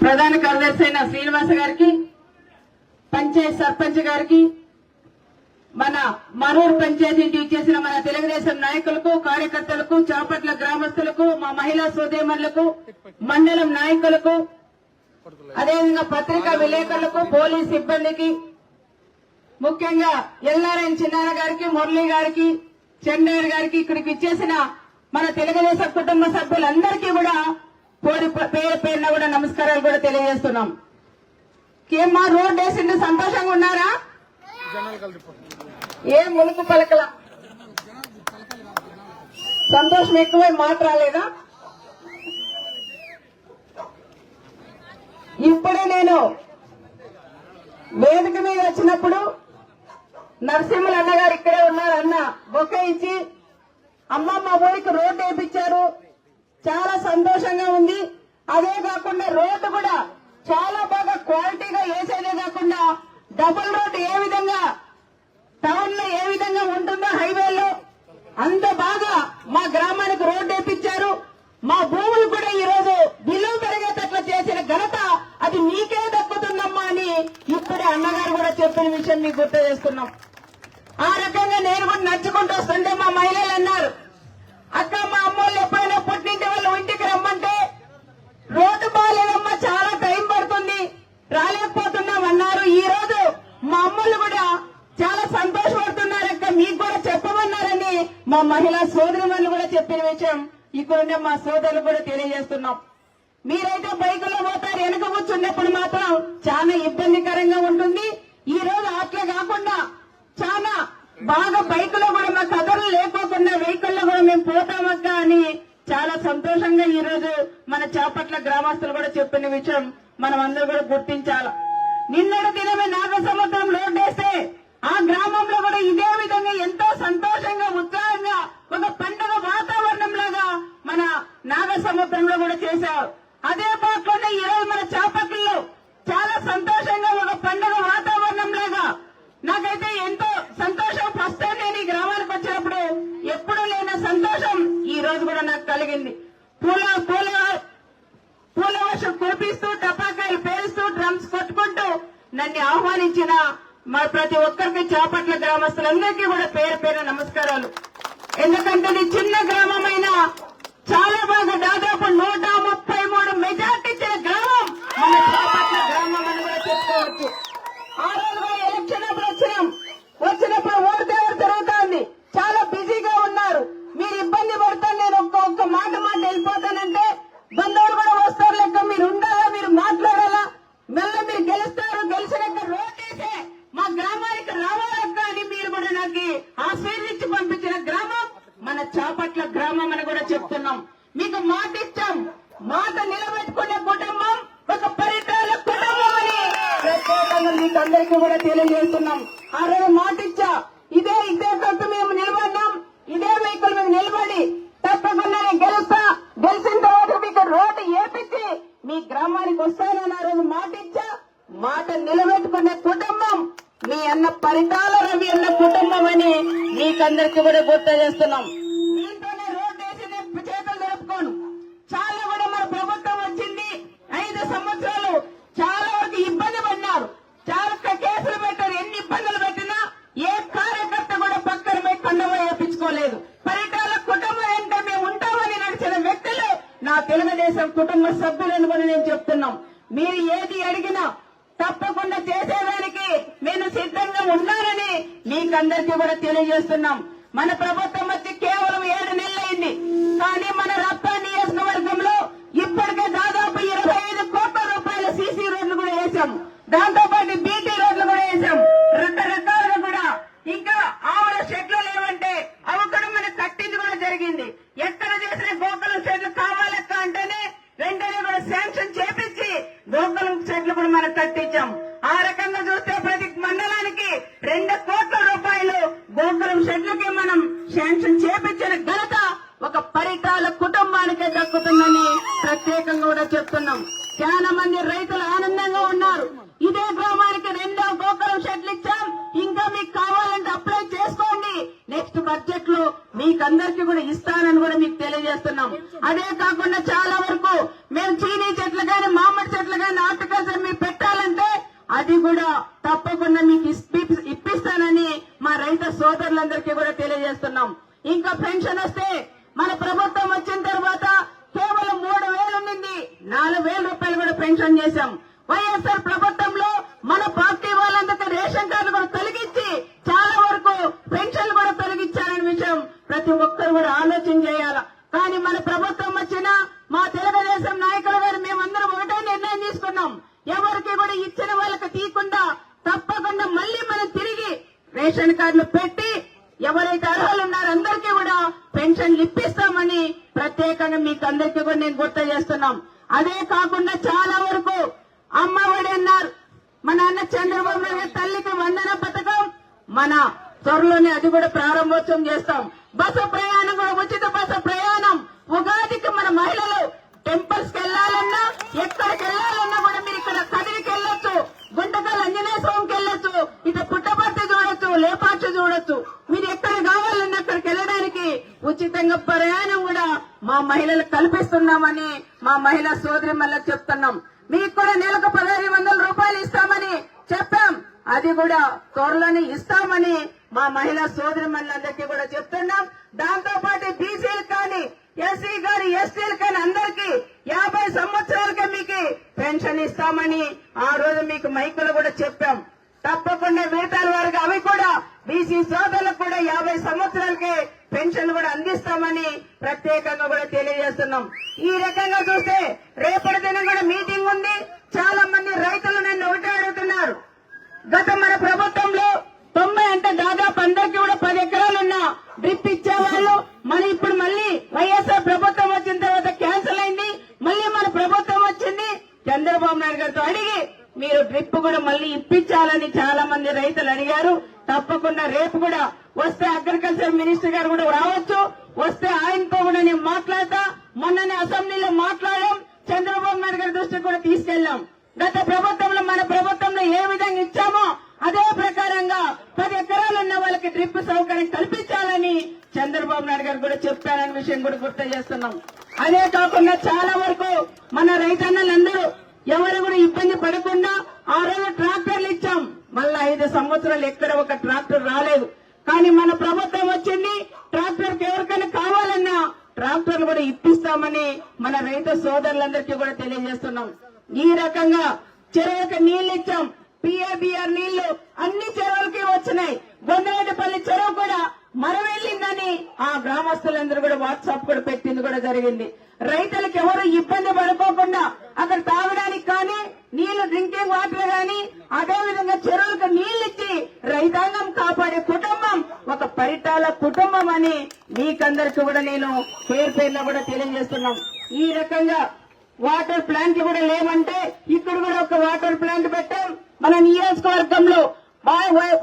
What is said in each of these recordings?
ప్రధాన కార్యదర్శి అయిన శ్రీనివాస గారికి, పంచాయత్ సర్పంచ్ గారికి, మన మరూరు పంచాయతీకి ఇచ్చేసిన మన తెలుగుదేశం నాయకులకు, కార్యకర్తలకు, చాపట్ల గ్రామస్తులకు, మా మహిళా సోదరీమణులకు, మండలం నాయకులకు, అదేవిధంగా పత్రికా విలేకరులకు, పోలీస్ సిబ్బందికి, ముఖ్యంగా ఎల్లారెడ్డి చిన్నారాయణ గారికి, మురళి గారికి, చెన్నయ్య గారికి, ఇక్కడికి ఇచ్చేసిన మన తెలుగుదేశం కుటుంబ సభ్యులందరికీ కూడా పేరు పేరున కూడా నమస్కారాలు కూడా తెలియజేస్తున్నాం. ఏమ్మా రోడ్ వేసిండు సంతోషంగా ఉన్నారా? ఏం ములుకు పలకల సంతోషం ఎక్కువై మాట రాలేదా? ఇప్పుడే నేను వేదిక మీద వచ్చినప్పుడు నరసింహులు అన్నగారు ఇక్కడే ఉన్నారు. అన్న బొక్క ఇచ్చి అమ్మ మా ఊరికి రోడ్డు వేయించారు, చాలా సంతోషంగా ఉంది. అదే కాకుండా రోడ్డు కూడా చాలా బాగా క్వాలిటీగా వేసేదే కాకుండా డబుల్ రోడ్డు ఏ విధంగా టౌన్ లో ఏ విధంగా ఉంటుందో హైవేలో అంత బాగా మా గ్రామానికి రోడ్డు వేయించారు. మా భూములు కూడా ఈ రోజు విలువ పెరిగేటట్లు చేసిన ఘనత అది మీకే దక్కుతుందమ్మా అని ఇప్పుడే అన్నగారు కూడా చెప్పిన విషయం మీకు గుర్తు చేస్తున్నాం. ఆ రకంగా నేను కూడా నడుచుకుంటూ వస్తుంటే మా మహిళలు అన్నారు, అక్క మా అమ్మోళ్ళు ఎప్పుడైనా పుట్టింటి వాళ్ళు ఇంటికి రమ్మంటే రోడ్డు బాగాలేదమ్మా, చాలా టైం పడుతుంది, రాలేకపోతున్నాం అన్నారు. ఈ రోజు మా అమ్మోళ్ళు కూడా చాలా సంతోషపడుతున్నారక్క, మీకు కూడా చెప్పమన్నారని మా మహిళా సోదరులు కూడా చెప్పిన విషయం ఇక్కడ మా సోదరులు కూడా తెలియజేస్తున్నాం. మీరైతే బైకులో పోతారు, వెనక కూర్చున్నప్పుడు మాత్రం చాలా ఇబ్బందికరంగా ఉంటుంది. ఈ రోజు అట్లా కాకుండా చాలా బాగా బైకులో కూడా మా కథలు లేకోకుండా వెహికల్లో కూడా మేము పోతామక్క అని చాలా సంతోషంగా ఈ రోజు మన చాపట్ల గ్రామస్తులు కూడా చెప్పిన విషయం మనం అందరూ కూడా గుర్తించాల. నిన్నటి దినమే నాగసముద్రం రోడ్డు వేస్తే ఆ గ్రామంలో కూడా ఇదే విధంగా ఎంతో సంతోషంగా ఉత్సాహంగా ఒక పండుగ వాతావరణం లాగా మన నాగసముద్రంలో కూడా చేశారు. అదే పాటలోనే ఈ రోజు మన చాపట్లలో చాలా సంతోషంగా ఒక పండుగ వాతావరణం లాగా నాకైతే ఎంతో సంతోషం. ఫస్ట్ టైం నేను ఈ గ్రామానికి వచ్చినప్పుడు ఎప్పుడూ లేని సంతోషం ఈ రోజు కూడా నాకు కలిగింది. పూల వర్షం కురిపిస్తూ, టపాకాయలు పేలుస్తూ, డ్రమ్స్ కొట్టుకుంటూ నన్ను ఆహ్వానించిన మా ప్రతి ఒక్కరికి చాపట్ల గ్రామస్తులందరికీ కూడా పేరు పేరు నమస్కారాలు. ఎందుకంటే ఇది చిన్న గ్రామమైనా చాలా బాగా దాదాపు 133 మెజార్టీ ఇచ్చిన గ్రామం మన చాపట్ల గ్రామం అని కూడా చెప్పుకోవచ్చు. ఆ రోజు ఎలక్షన్ అప్పుడు వచ్చినప్పుడు ఓటు తేవడం జరుగుతోంది, చాలా బిజీగా ఉన్నారు, మీరు ఇబ్బంది పడతాను, నేను ఒక్క మాట వెళ్ళిపోతానంటే బంధువులు కూడా వస్తారు లెక్క, మీరు ఉండాలా, మీరు మాట్లాడాలా, మెల్ల మీరు గెలుస్తారు, గెలిచినాక రోడ్డేసే మా గ్రామానికి రావాలక్క అని మీరు కూడా నాకు ఆశీర్వించి పంపించిన గ్రామం మన చాపట్ల గ్రామం అని కూడా చెప్తున్నాం. మీకు మాట ఇచ్చాం, మాట నిలబెట్టుకునే కుటుంబం ఒక పరిటాల కుటుంబం అని ప్రత్యేకంగా మీకు అందరికీ కూడా తెలియజేస్తున్నాం. ఆ రోజు మాట ఇచ్చా, ఇదే కట్టు మేము నిలబడినాం, ఇదే వెహికల్ మేము నిలబడి తప్పకుండా గెలుస్తా, గెలిచిన తర్వాత మీకు రోడ్డు ఏపించి మీ గ్రామానికి వస్తానని ఆ రోజు మాట ఇచ్చా. మాట నిలబెట్టుకునే కుటుంబం మీ అన్న పరిటాల రవి అన్న కుటుంబం అని మీకందరికీ కూడా గుర్తు చేస్తున్నాం. దీంతోనే రోడ్డు వేసి చేతులు జరుపుకోను. చాలా కూడా మన ప్రభుత్వం వచ్చింది, 5 సంవత్సరాలు చాలా వరకు ఇబ్బంది పడినారు, చాలా కేసులు పెట్టారు. ఎన్ని ఇబ్బందులు పెట్టినా ఏ కార్యకర్త కూడా పక్కన పోయి కండవ వేయించుకోలేదు. పరిటాల కుటుంబం అంటే మేము ఉంటామని నడిచిన వ్యక్తులు నా తెలుగుదేశం కుటుంబ సభ్యులను కూడా నేను చెప్తున్నాం. మీరు ఏది అడిగినా తప్పకుండా చేసేదానికి నేను సిద్ధంగా ఉన్నానని మీకందరికీ కూడా తెలియజేస్తున్నాం. మన ప్రభుత్వం వచ్చి కేవలం 7 నెలలైంది, కానీ మన రప్పా నియోజకవర్గంలో ఇప్పటికే దాదాపు 25 కోట్ల రూపాయల సీసీ రోడ్లు కూడా వేశాం, దాంతో పాటు బీటీ రోడ్లు కూడా వేశాం, రకరకాలుగా కూడా. ఇంకా ఆవుల షెడ్లు లేవంటే అవి కూడా మనకు కట్టింది కూడా జరిగింది. ఎక్కడ చేసిన గోకులం షెడ్లు కావాలక్క అంటేనే వెంటనే కూడా శాంక్షన్ చేపించి గోకులం షెడ్లు కూడా మనకు కట్టించాం. ఆ రకంగా చూస్తే ప్రతి మండలానికి 2 కోట్ల రూపాయలు గోకులం షెడ్లకి మనం శాంక్షన్ చేపించిన ఘనత ఒక పరిటాల కుటుంబానికే దక్కుతుందని ప్రత్యేకంగా కూడా చెప్తున్నాం. చాలా మంది రైతులు ఆనందంగా ఉన్నారు. ఇదే గ్రామానికి 2వ గోకులం షెడ్లు ఇచ్చాం, ఇంకా మీకు కావాలంటే అప్లై చేసుకోండి, నెక్స్ట్ బడ్జెట్ లో మీకందరికీ కూడా ఇస్తానని కూడా మీకు తెలియజేస్తున్నాం. అదే కాకుండా చాలా వరకు మేము చీనీ చెట్లు గాని మామిడి చెట్లు గాని హార్టికల్చర్ మీరు పెట్టాలంటే అది కూడా తప్పకుండా మీకు ఇప్పిస్తానని మా రైతు సోదరులందరికీ కూడా తెలియజేస్తున్నాం. ఇంకా పెన్షన్ వస్తే మన ప్రభుత్వం వచ్చిన తర్వాత కేవలం 3,000 ఉండింది, 4,000 రూపాయలు కూడా పెన్షన్ చేశాం. వైఎస్ఆర్ ప్రభుత్వంలో మన పార్టీ వాళ్ళందరికీ రేషన్ కార్డులు కూడా తొలగించి చాలా వరకు పెన్షన్లు కూడా తొలగించారనే విషయం ప్రతి ఒక్కరు కూడా ఆలోచన చేయాల. కానీ మన ప్రభుత్వం వచ్చిన మా తెలుగుదేశం నాయకులు గారు మేమందరం ఒకటే నిర్ణయం తీసుకున్నాం. ఎవరికి కూడా ఇచ్చిన వాళ్ళకి తీయకుండా తప్పకుండా మళ్ళీ మనం తిరిగి రేషన్ కార్డులు పెట్టి ఎవరైతే అర్హులు ఉన్నారో అందరికీ కూడా పెన్షన్లు ఇప్పిస్తామని ప్రత్యేకంగా మీకు అందరికీ కూడా నేను గుర్తు చేస్తున్నాం. అదే కాకుండా చాలా వరకు అమ్మఒడి అన్నారు. మన అన్న చంద్రబాబు నాయుడు తల్లికి వందన పథకం మన త్వరలోనే అది కూడా ప్రారంభోత్సవం చేస్తాం. బస్సు ప్రయాణం కూడా ఉచిత బస్సు ప్రయాణం. ఉగాదికి మన మహిళలు టెంపుల్స్ కి వెళ్లాలన్నా ఎక్కడికి వెళ్లాలన్నా కూడా మీరు ఇక్కడ కదిరికి వెళ్ళొచ్చు, గుంటకల్ ఆంజనేయ స్వామికి వెళ్ళొచ్చు, ఇటు పుట్టపర్తి చూడొచ్చు, లేపాక్షి చూడొచ్చు. మీరు ఎక్కడ కావాలన్నా అక్కడికి వెళ్ళడానికి ఉచితంగా ప్రయాణం కూడా మా మహిళలకు కల్పిస్తున్నామని మా మహిళా సోదరి మళ్ళీ చెప్తున్నాం. మీకు కూడా నెలకు 1,500 రూపాయలు ఇస్తామని చెప్పాం. అది కూడా త్వరలోనే ఇస్తామని మా మహిళా సోదరి మళ్ళందరికీ కూడా చెప్తున్నాం. దాంతో పాటు బీసీలు కానీ ఎస్సీ కానీ ఎస్టీలు కానీ అందరికీ 50 సంవత్సరాలకే మీకు పెన్షన్ ఇస్తామని ఆ రోజు మీకు మైకులు కూడా చెప్పాం. తప్పకుండా వేతనాల వారికి అవి కూడా బీసీ సోదరులకు కూడా 50 సంవత్సరాలకే పెన్షన్ కూడా అందిస్తామని ప్రత్యేకంగా కూడా తెలియజేస్తున్నాం. ఈ రకంగా చూస్తే రేపటి దినం కూడా మీటింగ్ ఉంది. చాలా మంది రైతులు నన్ను ఒకటే అడుగుతున్నారు. గత మన ప్రభుత్వంలో 90 అంటే దాదాపు అందరికీ కూడా 10 ఎకరాలున్న డ్రిప్ ఇచ్చేవాళ్ళు. మరి ఇప్పుడు మళ్ళీ వైఎస్ఆర్ ప్రభుత్వం వచ్చిన తర్వాత క్యాన్సిల్ అయింది. మళ్ళీ మన ప్రభుత్వం వచ్చింది. చంద్రబాబు నాయుడు గారితో అడిగి మీరు డ్రిప్ కూడా మళ్ళీ ఇప్పించాలని చాలా మంది రైతులు అడిగారు. తప్పకుండా రేపు కూడా వస్తే అగ్రికల్చర్ మినిస్టర్ గారు కూడా రావచ్చు. వస్తే ఆయనతో కూడా నేను మాట్లాడతా. మొన్ననే అసెంబ్లీలో మాట్లాడాం. చంద్రబాబు నాయుడు గారి దృష్టికి కూడా తీసుకెళ్లాం. గత ప్రభుత్వంలో మన ప్రభుత్వంలో ఏ విధంగా ఇచ్చామో అదే ప్రకారంగా 10 ఎకరాలు ఉన్న వాళ్ళకి డ్రిప్ సౌకర్యం కల్పించాలని చంద్రబాబు నాయుడు గారు కూడా చెప్పారనే విషయం కూడా గుర్తు చేస్తున్నాం. అదే కాకుండా చాలా వరకు మన రైతన్నలందరూ ఎవరు కూడా ఇబ్బంది పడకుండా ఆ రోజు ట్రాక్టర్లు ఇచ్చాం. మళ్ళా 5 సంవత్సరాలు ఎక్కడ ఒక ట్రాక్టర్ రాలేదు. కానీ మన ప్రభుత్వం వచ్చింది. ట్రాక్టర్ ఎవరికైనా కావాలన్నా ట్రాక్టర్లు కూడా ఇప్పిస్తామని మన రైతు సోదరులందరికీ కూడా తెలియజేస్తున్నాం. ఈ రకంగా చెరువుకి నీళ్లు ఇచ్చాం. పిఏబిఆర్ నీళ్లు అన్ని చెరువులకి వచ్చినాయి. గొందరెడ్డిపల్లి చెరువు కూడా మరవెళ్ళిందని ఆ గ్రామస్తులందరూ కూడా వాట్సాప్ కూడా పెట్టింది కూడా జరిగింది. రైతులకు ఎవరు ఇబ్బంది పడుకోకుండా అక్కడ తాగడానికి కానీ నీళ్లు డ్రింకింగ్ వాటర్ గాని అదేవిధంగా చెరువులకు నీళ్లిచ్చి రైతాంగం కాపాడే కుటుంబం ఒక పరిటాల కుటుంబం అని మీకందరికీ కూడా నేను పేరులో కూడా తెలియజేస్తున్నాం. ఈ రకంగా వాటర్ ప్లాంట్లు కూడా లేవంటే ఇక్కడ కూడా ఒక వాటర్ ప్లాంట్ పెట్టాం. మన నియోజకవర్గంలో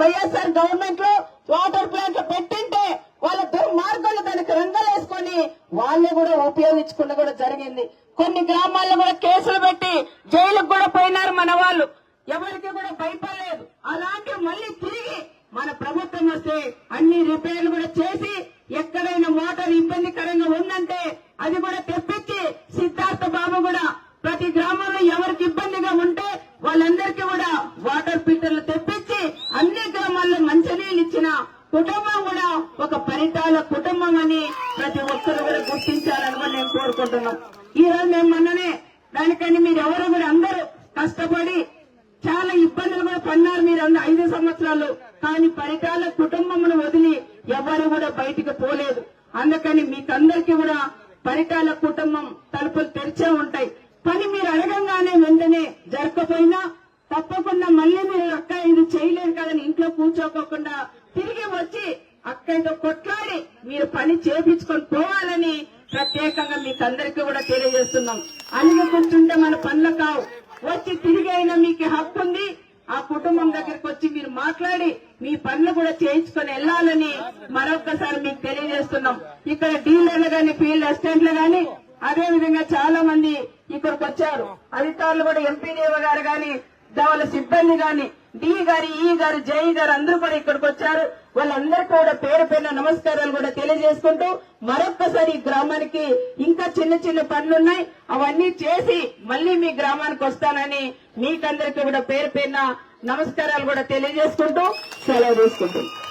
వైఎస్ఆర్ గవర్నమెంట్ లో వాటర్ ప్లాంట్ పెట్టింటే వాళ్ళ దుర్మార్గులు దానికి రంగలేసుకొని వాళ్ళే కూడా ఉపయోగించుకున్న కూడా జరిగింది. కొన్ని గ్రామాల్లో కూడా కేసులు పెట్టి జైలుకు కూడా పోయినారు మన వాళ్ళు. ఎవరికి కూడా భయపడలేదు. అలాంటి మళ్ళీ తిరిగి మన ప్రభుత్వం వస్తే అన్ని రిపేర్లు కూడా చేసి ఎక్కడైనా మోటార్ ఇబ్బందికరంగా ఉందంటే అది కూడా తెప్పించి సిద్ధార్థ బాబు కూడా ప్రతి గ్రామంలో ఎవరికి ఇబ్బందిగా ఉంటే వాళ్ళందరికీ కూడా వాటర్ ఫిల్టర్లు తెప్పించి అన్ని గ్రామాల్లో మంచినీళ్ళు ఇచ్చిన కుటుంబం కూడా ఒక పరిటాల కుటుంబం అని ప్రతి ఒక్కరు కూడా గుర్తించాలని కూడా నేను కోరుకుంటున్నాం. ఈ రోజు మేము మొన్ననే దానికని మీరు ఎవరు కూడా అందరూ కష్టపడి చాలా ఇబ్బందులు కూడా పన్నారు మీరు 5 సంవత్సరాలు. కానీ పరిటాల కుటుంబమును వదిలి ఎవరు కూడా బయటికి పోలేదు. అందుకని మీకందరికీ కూడా పరిటాల కుటుంబం తలుపులు తెరిచే ఉంటాయి. పని మీరు అడగంగానే వెంటనే జరగకపోయినా తప్పకుండా మళ్ళీ మీరు అక్క ఇది చేయలేరు కదని ఇంట్లో కూర్చోకోకుండా తిరిగి వచ్చి అక్కతో కొట్లాడి మీరు పని చేపించుకొని పోవాలని ప్రత్యేకంగా మీకు అందరికీ కూడా తెలియజేస్తున్నాం. అలిగి కూర్చుంటే మన పనులు కావు. వచ్చి తిరిగి అయినా మీకు హక్కు ఉంది. ఆ కుటుంబం దగ్గరికి వచ్చి మీరు మాట్లాడి మీ పనులు కూడా చేయించుకొని వెళ్లాలని మరొక్కసారి మీకు తెలియజేస్తున్నాం. ఇక్కడ డీలర్లు గాని ఫీల్డ్ అసిస్టెంట్లు గాని అదే విధంగా చాలా మంది ఇక్కడికి వచ్చారు. అధికారులు కూడా ఎంపీడీఓ గారు గాని వాళ్ళ సిబ్బంది గాని డి గారు, ఈ గారు, జై గారు అందరూ కూడా ఇక్కడికి వచ్చారు. వాళ్ళందరికీ కూడా పేరు పేరున నమస్కారాలు కూడా తెలియజేసుకుంటూ మరొక్కసారి ఈ గ్రామానికి ఇంకా చిన్న చిన్న పనులున్నాయి, అవన్నీ చేసి మళ్ళీ మీ గ్రామానికి వస్తానని మీకందరికీ కూడా పేరు పేరున నమస్కారాలు కూడా తెలియజేసుకుంటూ సెలవు తీసుకుంటున్నాను.